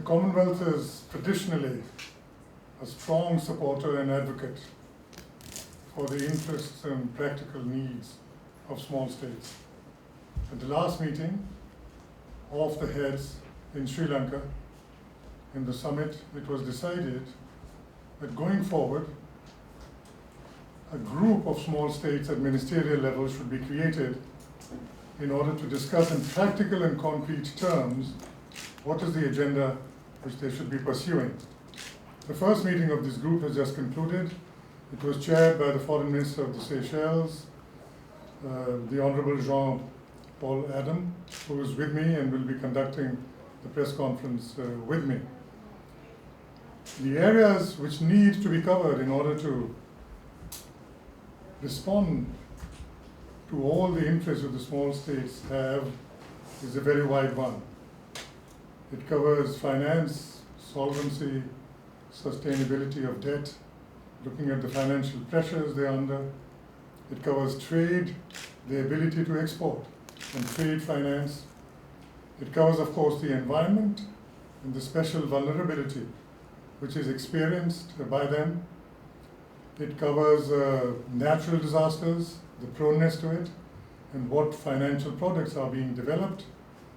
Commonwealth is traditionally a strong supporter and advocate for the interests and practical needs of small states. At the last meeting of the heads in Sri Lanka, in the summit, it was decided that going forward, a group of small states at ministerial level should be created in order to discuss in practical and concrete terms what is the agenda which they should be pursuing. The first meeting of this group has just concluded. It was chaired by the Foreign Minister of the Seychelles, the Honorable Jean-Paul Adam, who is with me and will be conducting the press conference with me. The areas which need to be covered in order to respond to all the interests of the small states have is a very wide one. It covers finance, solvency, sustainability of debt, looking at the financial pressures they are under. It covers trade, the ability to export and trade finance. It covers, of course, the environment and the special vulnerability which is experienced by them. It covers natural disasters, the proneness to it, and what financial products are being developed,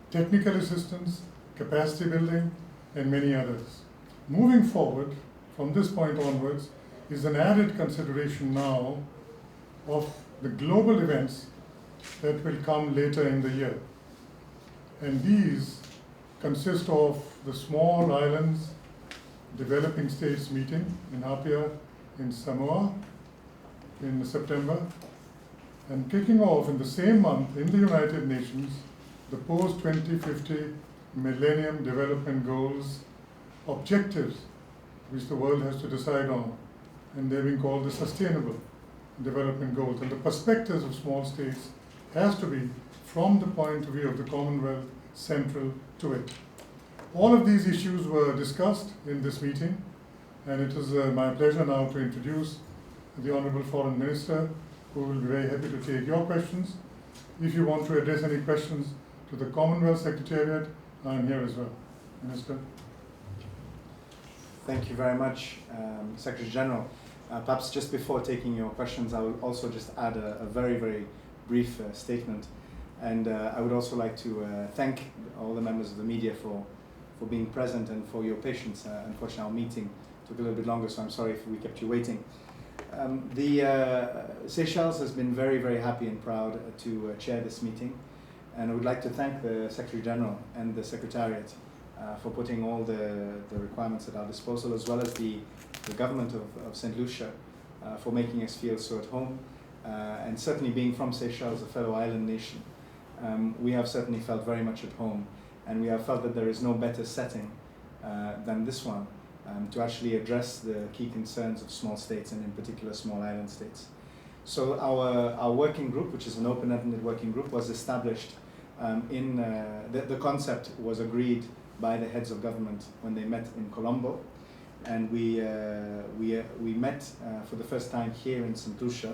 technical assistance, capacity building, and many others. Moving forward, from this point onwards, is an added consideration now of the global events that will come later in the year. And these consist of the small islands developing states meeting in Apia in Samoa in September, and kicking off in the same month in the United Nations the post-2050 Millennium Development Goals objectives which the world has to decide on, and they're being called the Sustainable Development Goals. And the perspectives of small states has to be, from the point of view of the Commonwealth, central to it. All of these issues were discussed in this meeting, and it is my pleasure now to introduce the Honourable Foreign Minister, who will be very happy to take your questions. If you want to address any questions to the Commonwealth Secretariat, I am here as well. Minister. Thank you very much, Secretary General. Perhaps just before taking your questions, I will also just add a very, very brief statement. And I would also like to thank all the members of the media for being present and for your patience. Unfortunately, our meeting took a little bit longer, so I'm sorry if we kept you waiting. The Seychelles has been very, very happy and proud to chair this meeting. And I would like to thank the Secretary General and the Secretariat for putting all the requirements at our disposal, as well as the government of St. Lucia for making us feel so at home. And certainly being from Seychelles, a fellow island nation, we have certainly felt very much at home. And we have felt that there is no better setting than this one to actually address the key concerns of small states, and in particular small island states. So our working group, which is an open-ended working group, was established the concept was agreed by the heads of government when they met in Colombo, and we met for the first time here in St. Lucia,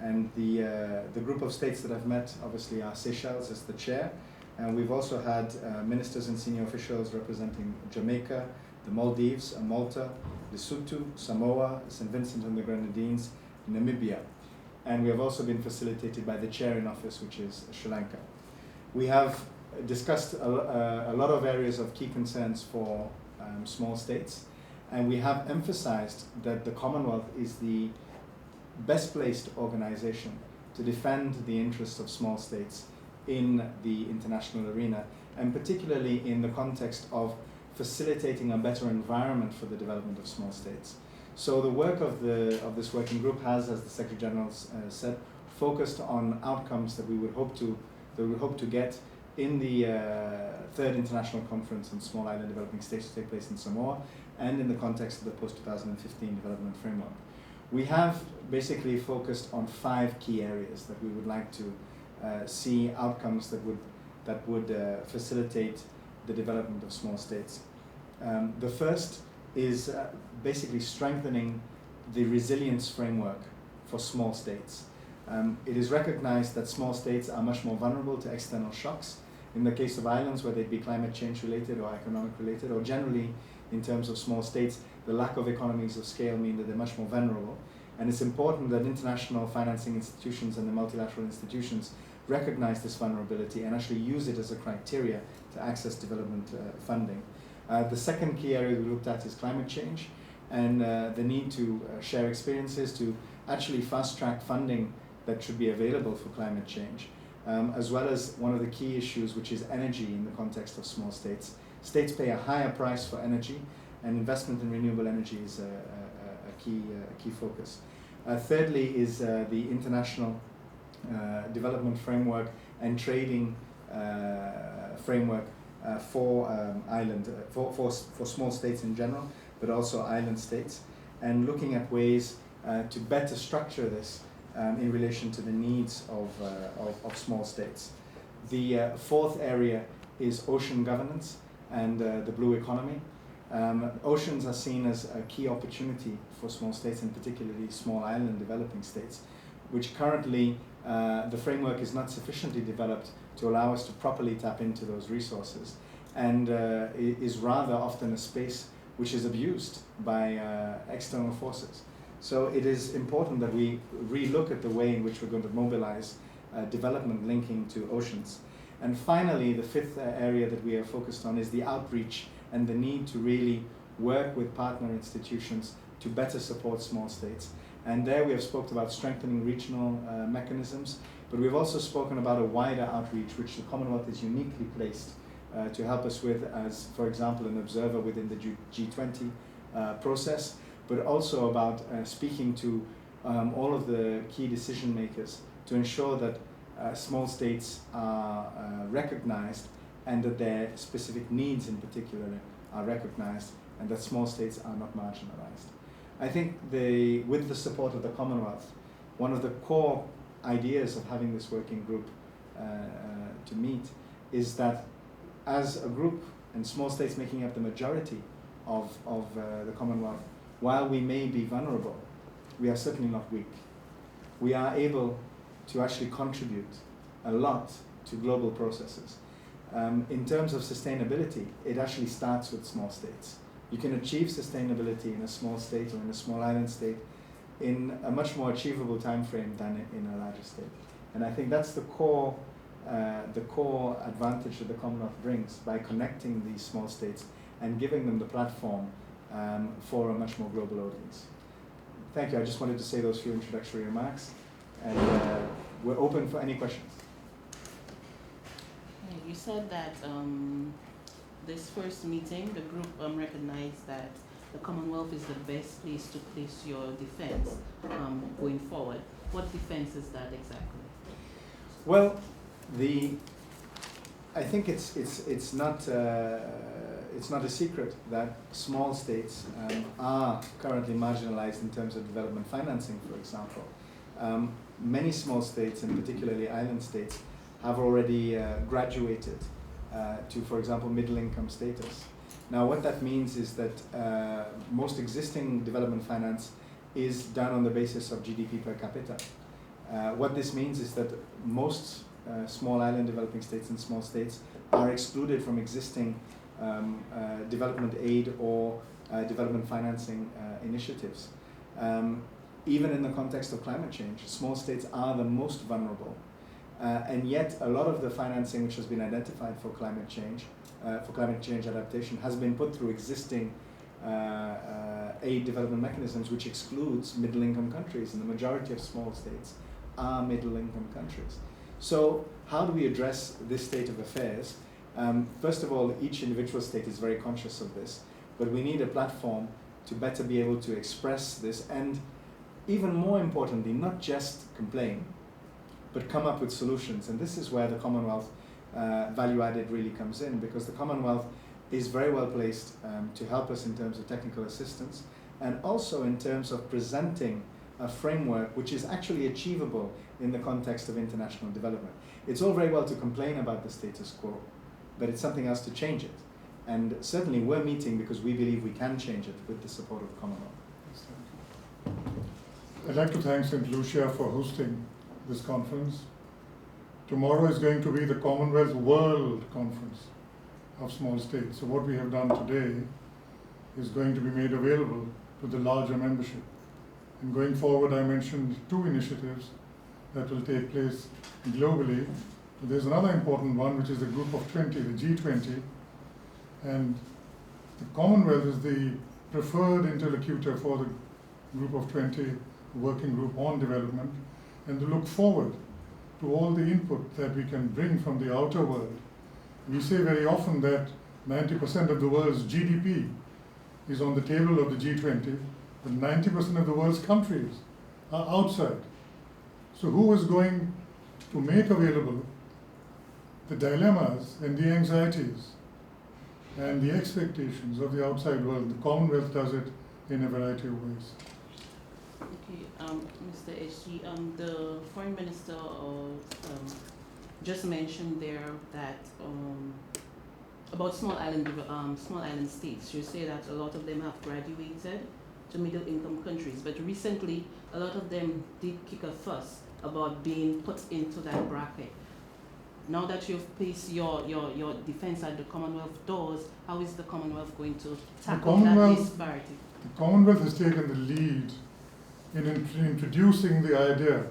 and the group of states that have met obviously are Seychelles as the chair, and we've also had ministers and senior officials representing Jamaica, the Maldives, Malta, Lesotho, Samoa, St. Vincent and the Grenadines, Namibia, and we have also been facilitated by the chair in office, which is Sri Lanka. We have discussed a lot of areas of key concerns for small states, and we have emphasized that the Commonwealth is the best placed organization to defend the interests of small states in the international arena, and particularly in the context of facilitating a better environment for the development of small states. So the work of this working group has, as the Secretary General said, focused on outcomes that we would hope to get in the third international conference on small island developing states to take place in Samoa, and in the context of the post-2015 development framework. We have basically focused on 5 key areas that we would like to see outcomes that would facilitate the development of small states. The first is basically strengthening the resilience framework for small states. It is recognized that small states are much more vulnerable to external shocks, in the case of islands, whether it be climate change related or economic related, or generally in terms of small states, the lack of economies of scale mean that they're much more vulnerable. And it's important that international financing institutions and the multilateral institutions recognize this vulnerability and actually use it as a criteria to access development funding. The second key area we looked at is climate change and the need to share experiences to actually fast-track funding that should be available for climate change, as well as one of the key issues, which is energy in the context of small states. States pay a higher price for energy, and investment in renewable energy is a key focus. Thirdly is the international development framework and trading framework for for small states in general, but also island states, and looking at ways to better structure this in relation to the needs of small states. The fourth area is ocean governance and the blue economy. Oceans are seen as a key opportunity for small states, and particularly small island developing states, which currently the framework is not sufficiently developed to allow us to properly tap into those resources, and is rather often a space which is abused by external forces. So it is important that we relook at the way in which we're going to mobilize development linking to oceans. And finally, the fifth area that we are focused on is the outreach and the need to really work with partner institutions to better support small states. And there we have spoken about strengthening regional mechanisms, but we've also spoken about a wider outreach which the Commonwealth is uniquely placed to help us with, as, for example, an observer within the G20 process, but also about speaking to all of the key decision makers to ensure that small states are recognized and that their specific needs in particular are recognized and that small states are not marginalized. I think with the support of the Commonwealth, one of the core ideas of having this working group to meet is that as a group, and small states making up the majority of the Commonwealth, while we may be vulnerable, we are certainly not weak. We are able to actually contribute a lot to global processes. In terms of sustainability, it actually starts with small states. You can achieve sustainability in a small state or in a small island state in a much more achievable time frame than in a larger state. And I think that's the core advantage that the Commonwealth brings by connecting these small states and giving them the platform for a much more global audience. Thank you. I just wanted to say those few introductory remarks, and we're open for any questions. You said that this first meeting, the group recognized that the Commonwealth is the best place to place your defense going forward. What defense is that exactly? Well, I think it's not a secret that small states are currently marginalized in terms of development financing, for example. Many small states, and particularly island states, have already graduated to, for example, middle income status. Now, what that means is that most existing development finance is done on the basis of GDP per capita. What this means is that most small island developing states and small states are excluded from existing development aid or development financing initiatives. Even in the context of climate change, small states are the most vulnerable. And yet a lot of the financing which has been identified for climate change adaptation has been put through existing aid development mechanisms, which excludes middle income countries, and the majority of small states are middle income countries. So how do we address this state of affairs? First of all, each individual state is very conscious of this, but we need a platform to better be able to express this, and even more importantly, not just complain, but come up with solutions. And this is where the Commonwealth value added really comes in, because the Commonwealth is very well placed to help us in terms of technical assistance, and also in terms of presenting a framework which is actually achievable in the context of international development. It's all very well to complain about the status quo, but it's something else to change it. And certainly we're meeting because we believe we can change it with the support of the Commonwealth. I'd like to thank St. Lucia for hosting this conference. Tomorrow is going to be the Commonwealth World Conference of Small States. So what we have done today is going to be made available to the larger membership. And going forward, I mentioned 2 initiatives that will take place globally. There's another important one, which is the Group of 20, the G20. And the Commonwealth is the preferred interlocutor for the Group of 20 working group on development, and to look forward to all the input that we can bring from the outer world. We say very often that 90% of the world's GDP is on the table of the G20, but 90% of the world's countries are outside. So who is going to make available the dilemmas and the anxieties and the expectations of the outside world? The Commonwealth does it in a variety of ways. Okay, Mr. HG, the Foreign Minister just mentioned there that about small island states. You say that a lot of them have graduated to middle income countries, but recently a lot of them did kick a fuss about being put into that bracket. Now that you've placed your defense at the Commonwealth doors, how is the Commonwealth going to tackle that disparity? The Commonwealth has taken the lead in introducing the idea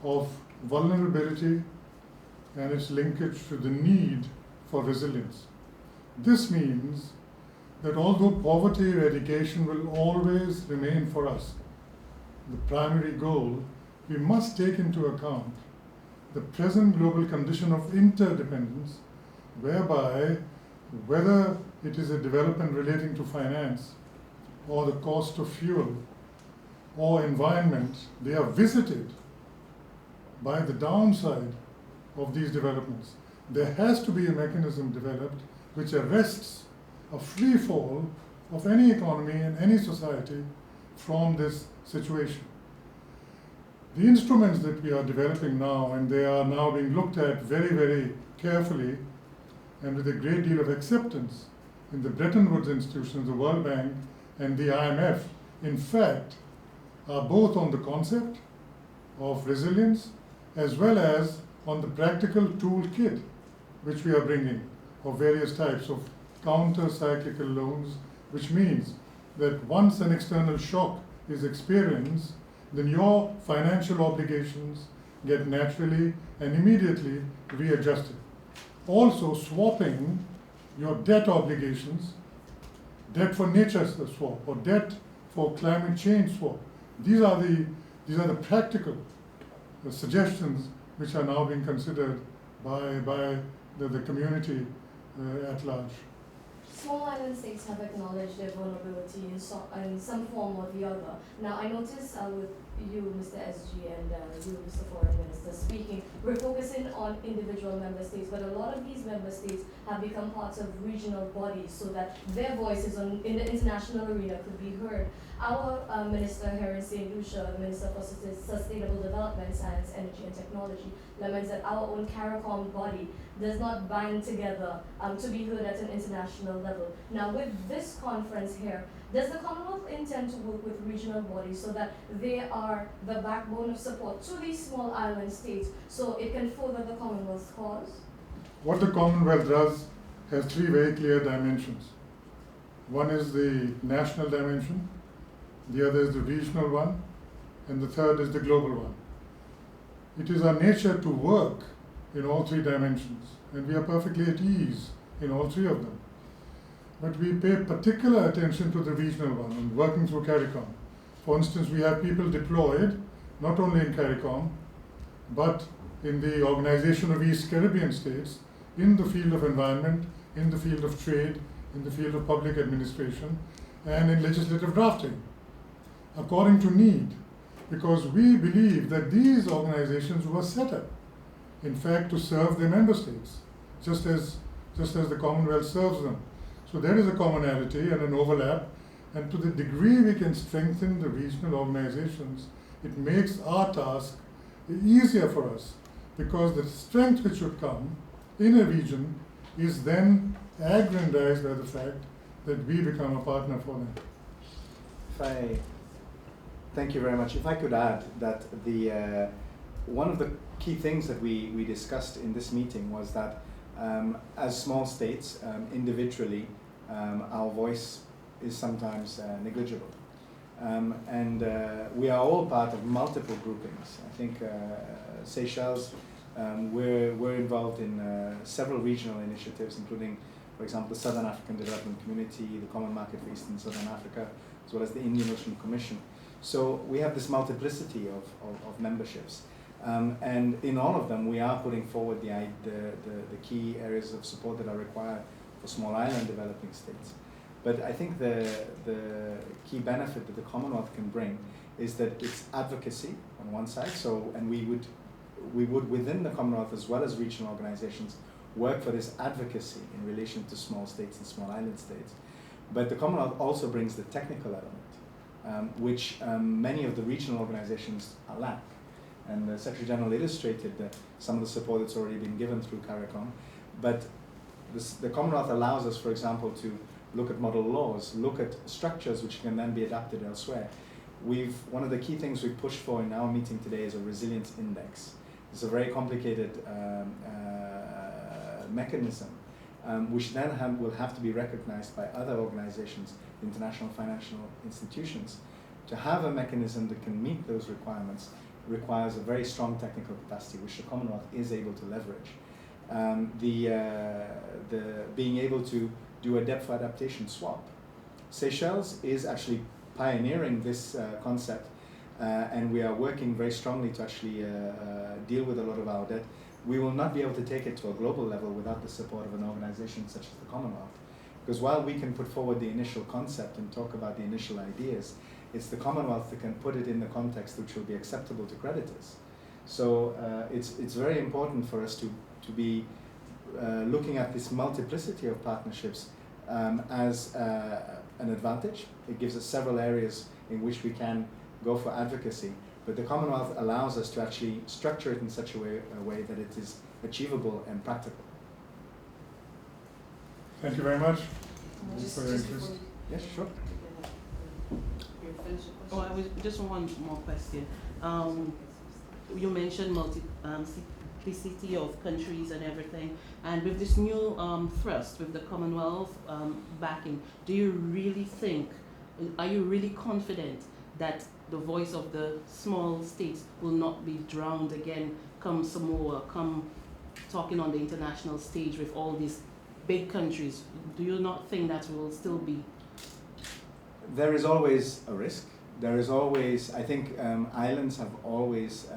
of vulnerability and its linkage to the need for resilience. This means that although poverty eradication will always remain for us the primary goal, we must take into account the present global condition of interdependence, whereby whether it is a development relating to finance or the cost of fuel or environment, they are visited by the downside of these developments. There has to be a mechanism developed which arrests a free fall of any economy and any society from this situation. The instruments that we are developing now, and they are now being looked at very, very carefully and with a great deal of acceptance in the Bretton Woods institutions, the World Bank and the IMF, in fact, are both on the concept of resilience as well as on the practical toolkit which we are bringing of various types of counter-cyclical loans, which means that once an external shock is experienced, then your financial obligations get naturally and immediately readjusted. Also swapping your debt obligations, debt for nature swap or debt for climate change swap. These are the practical suggestions which are now being considered by the community at large. Small island states have acknowledged their vulnerability in some form or the other. Now, I notice with you, Mr. SG, and you, Mr. Foreign Minister, speaking, we're focusing on individual member states, but a lot of these member states have become parts of regional bodies so that their voices in the international arena could be heard. Our minister here in St. Lucia, the Minister for Sustainable Development, Science, Energy and Technology, laments that our own CARICOM body does not bind together to be heard at an international level. Now, with this conference here, does the Commonwealth intend to work with regional bodies so that they are the backbone of support to these small island states so it can further the Commonwealth's cause? What the Commonwealth does has 3 very clear dimensions. One is the national dimension, the other is the regional one, and the third is the global one. It is our nature to work in all 3 dimensions, and we are perfectly at ease in all 3 of them. But we pay particular attention to the regional one and working through CARICOM. For instance, we have people deployed not only in CARICOM, but in the Organization of East Caribbean States, in the field of environment, in the field of trade, in the field of public administration, and in legislative drafting, according to need, because we believe that these organizations were set up, in fact, to serve their member states, just as the Commonwealth serves them. So there is a commonality and an overlap, and to the degree we can strengthen the regional organizations, it makes our task easier for us, because the strength which should come in a region is then aggrandized by the fact that we become a partner for them. Thank you very much. If I could add that one of the key things that we discussed in this meeting was that as small states, individually, our voice is sometimes negligible. We are all part of multiple groupings. I think Seychelles, we're involved in several regional initiatives, including, for example, the Southern African Development Community, the Common Market for East and Southern Africa, as well as the Indian Ocean Commission. So we have this multiplicity of memberships. And in all of them, we are putting forward the key areas of support that are required for small island developing states. But I think the key benefit that the Commonwealth can bring is that it's advocacy on one side. So, and we would within the Commonwealth as well as regional organizations work for this advocacy in relation to small states and small island states. But the Commonwealth also brings the technical element, which many of the regional organizations lack. And the Secretary General illustrated some of the support that's already been given through CARICOM. But the Commonwealth allows us, for example, to look at model laws, look at structures which can then be adapted elsewhere. One of the key things we pushed for in our meeting today is a resilience index. It's a very complicated mechanism, which then will have to be recognized by other organizations, international financial institutions. To have a mechanism that can meet those requirements requires a very strong technical capacity, which the Commonwealth is able to leverage. Being able to do a depth adaptation swap. Seychelles is actually pioneering this concept, and we are working very strongly to actually deal with a lot of our debt. We will not be able to take it to a global level without the support of an organization such as the Commonwealth. Because while we can put forward the initial concept and talk about the initial ideas, it's the Commonwealth that can put it in the context which will be acceptable to creditors. So it's very important for us to be looking at this multiplicity of partnerships as an advantage. It gives us several areas in which we can go for advocacy, but the Commonwealth allows us to actually structure it in such a way that it is achievable and practical. Thank you very much Just- for your just interest. before- Yes, sure. Oh, I was just one more question. You mentioned multiplicity of countries and everything, and with this new thrust, with the Commonwealth backing, do you really think, are you really confident that the voice of the small states will not be drowned again come Samoa, come talking on the international stage with all these big countries? Do you not think that will still be? There is always a risk. There is always, I think islands have always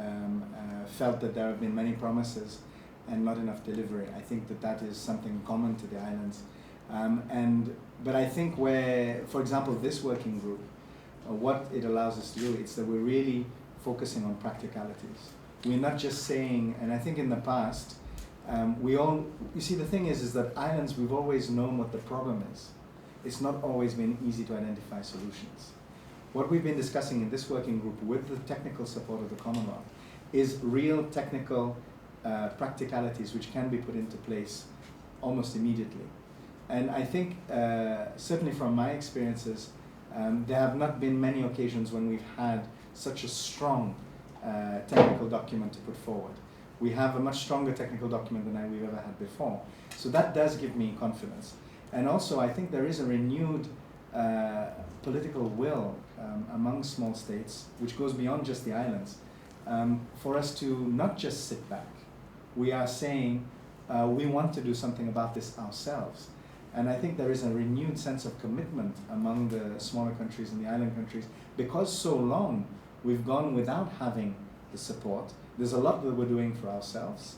felt that there have been many promises and not enough delivery. I think that is something common to the islands. But I think where, for example, this working group, what it allows us to do, it's that we're really focusing on practicalities. We're not just saying, and I think in the past, you see, the thing is that islands, we've always known what the problem is. It's not always been easy to identify solutions. What we've been discussing in this working group with the technical support of the Commonwealth is real technical practicalities which can be put into place almost immediately. And I think, certainly from my experiences, there have not been many occasions when we've had such a strong technical document to put forward. We have a much stronger technical document than we've ever had before. So that does give me confidence. And also, I think there is a renewed political will among small states, which goes beyond just the islands, for us to not just sit back. We are saying we want to do something about this ourselves. And I think there is a renewed sense of commitment among the smaller countries and the island countries, because so long we've gone without having the support. There's a lot that we're doing for ourselves.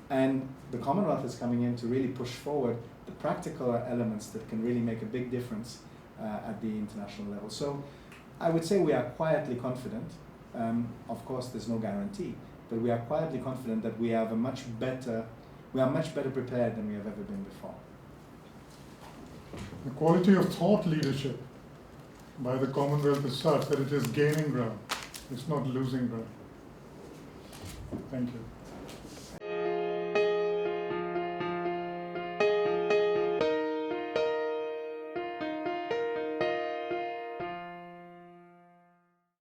And the Commonwealth is coming in to really push forward the practical elements that can really make a big difference at the international level. So I would say we are quietly confident. Of course, there's no guarantee, but we are quietly confident that we are much better prepared than we have ever been before. The quality of thought leadership by the Commonwealth is such that it is gaining ground. It's not losing ground. Thank you.